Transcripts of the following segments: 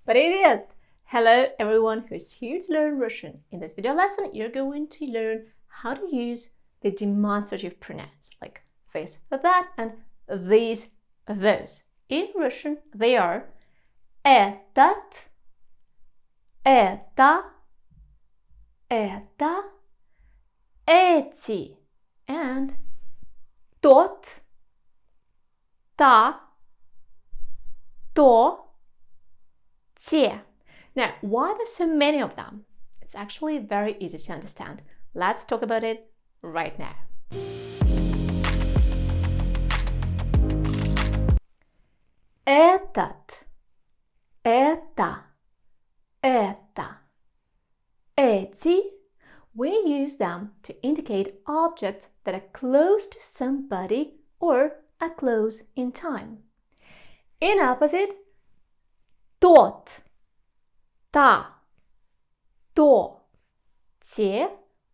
Привет! Hello everyone who's here to learn Russian. In this video lesson, you're going to learn how to use the demonstrative pronouns like this, that, and these, those. In Russian, they are этот, это, эти, and тот, та, то, те. Now, why there's so many of them? It's actually very easy to understand. Let's talk about it right now. Этот, это, эти. We use them to indicate objects that are close to somebody or are close in time. In opposite, тот, та, то, те,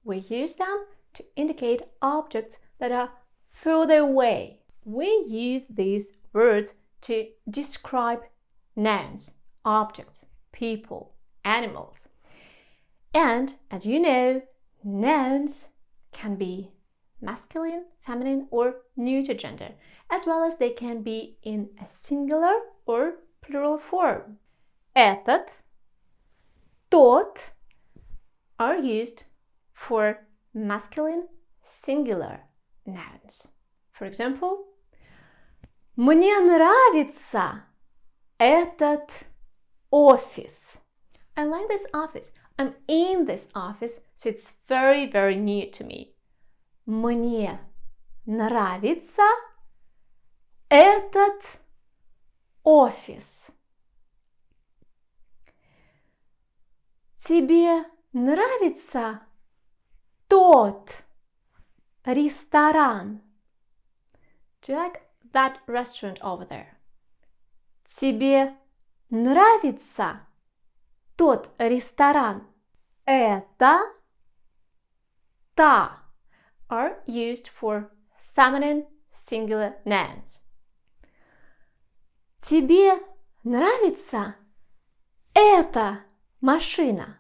we use them to indicate objects that are further away. We use these words to describe nouns, objects, people, animals. And as you know, nouns can be masculine, feminine, or neuter gender, as well as they can be in a singular or plural form. Этот, тот are used for masculine singular nouns. For example, мне нравится этот офис. I like this office. I'm in this office, so it's very, very near to me. Мне нравится этот офис. Тебе нравится тот ресторан? Do you like that restaurant over there? Тебе нравится тот ресторан? Это, та are used for feminine singular nouns. Тебе нравится эта машина?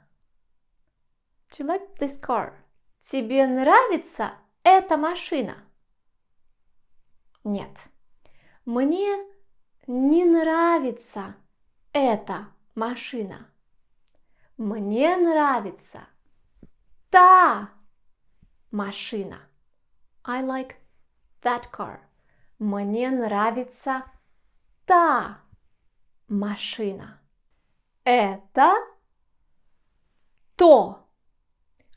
Do you like this car? Тебе нравится эта машина? Нет. Мне не нравится эта машина. Мне нравится та машина. I like that car. Мне нравится та машина. Это, то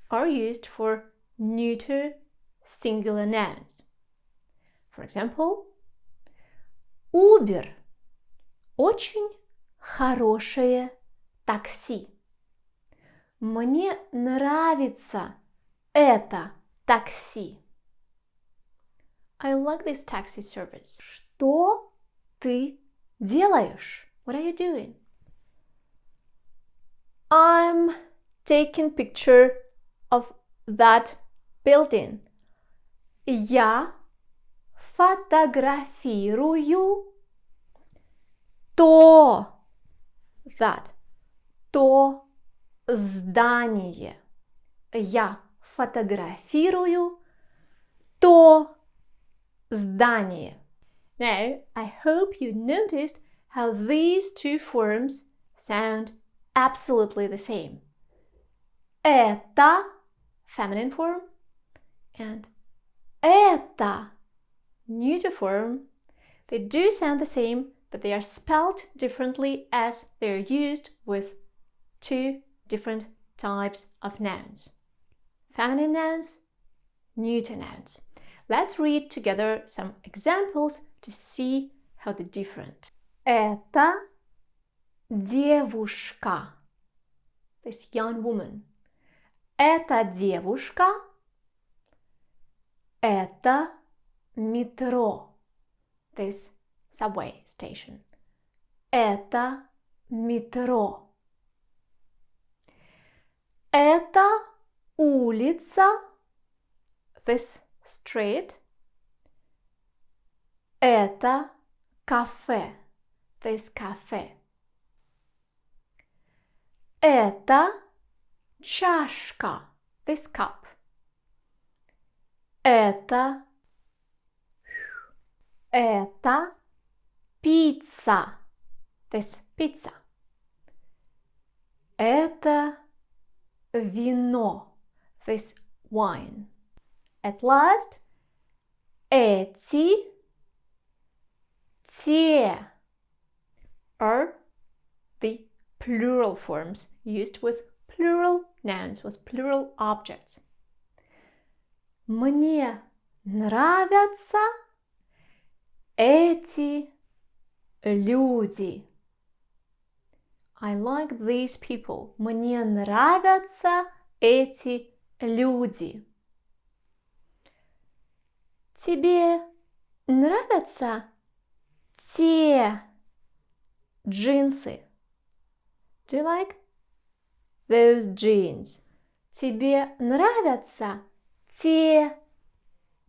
are used for neuter singular nouns. For example, Uber – очень хорошее такси. Мне нравится это такси. I like this taxi service. Что ты делаешь? What are you doing? I'm taking picture of that building. Я фотографирую то здание. Я фотографирую то здание. Now, I hope you noticed how these two forms sound absolutely the same. Это feminine form and это neuter form. They do sound the same, but they are spelled differently as they are used with two different types of nouns. Feminine nouns, neuter nouns. Let's read together some examples to see how they're different. Это девушка. This young woman. Это девушка. Это метро. This subway station. Это метро. Это улица. This street. Это кафе. This cafe. Это чашка. This cup. Это пицца. This pizza. Это вино. This wine. At last, эти, те are the plural forms used with plural nouns, with plural objects. Мне нравятся эти люди. I like these people. Мне нравятся эти люди. Тебе нравятся те джинсы? Do you like those jeans? Тебе нравятся те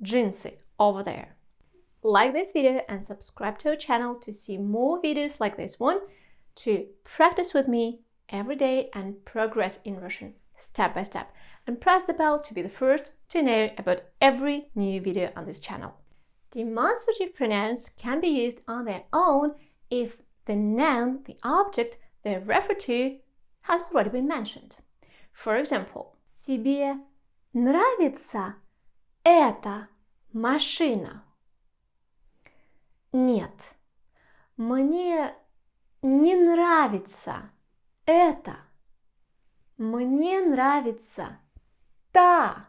джинсы over there? Like this video and subscribe to our channel to see more videos like this one, to practice with me every day and progress in Russian step by step. And press the bell to be the first to know about every new video on this channel. Demonstrative pronouns can be used on their own if the noun, the object they refer to, has already been mentioned. For example, тебе нравится эта машина? Нет, мне не нравится это. Мне нравится та.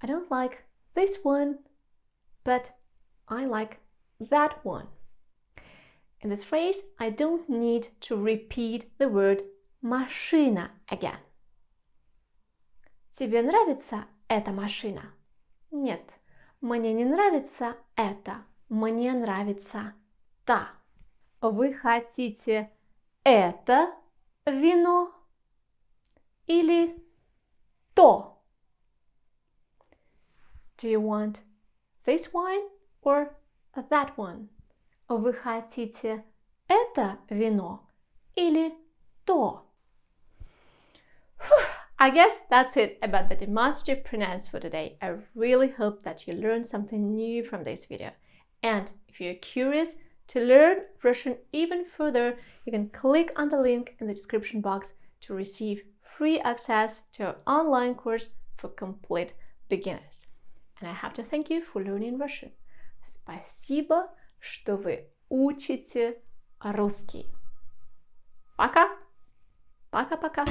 I don't like this one, but I like that one. In this phrase, I don't need to repeat the word машина again. Тебе нравится эта машина? Нет, мне не нравится это. Мне нравится та. Вы хотите это вино или то? Do you want this wine or that one? Вы хотите это вино или то? I guess that's it about the demonstrative pronouns for today. I really hope that you learned something new from this video. And if you're curious to learn Russian even further, you can click on the link in the description box to receive free access to our online course for complete beginners. And I have to thank you for learning Russian. Спасибо, что вы учите русский. Пока! Пока-пока!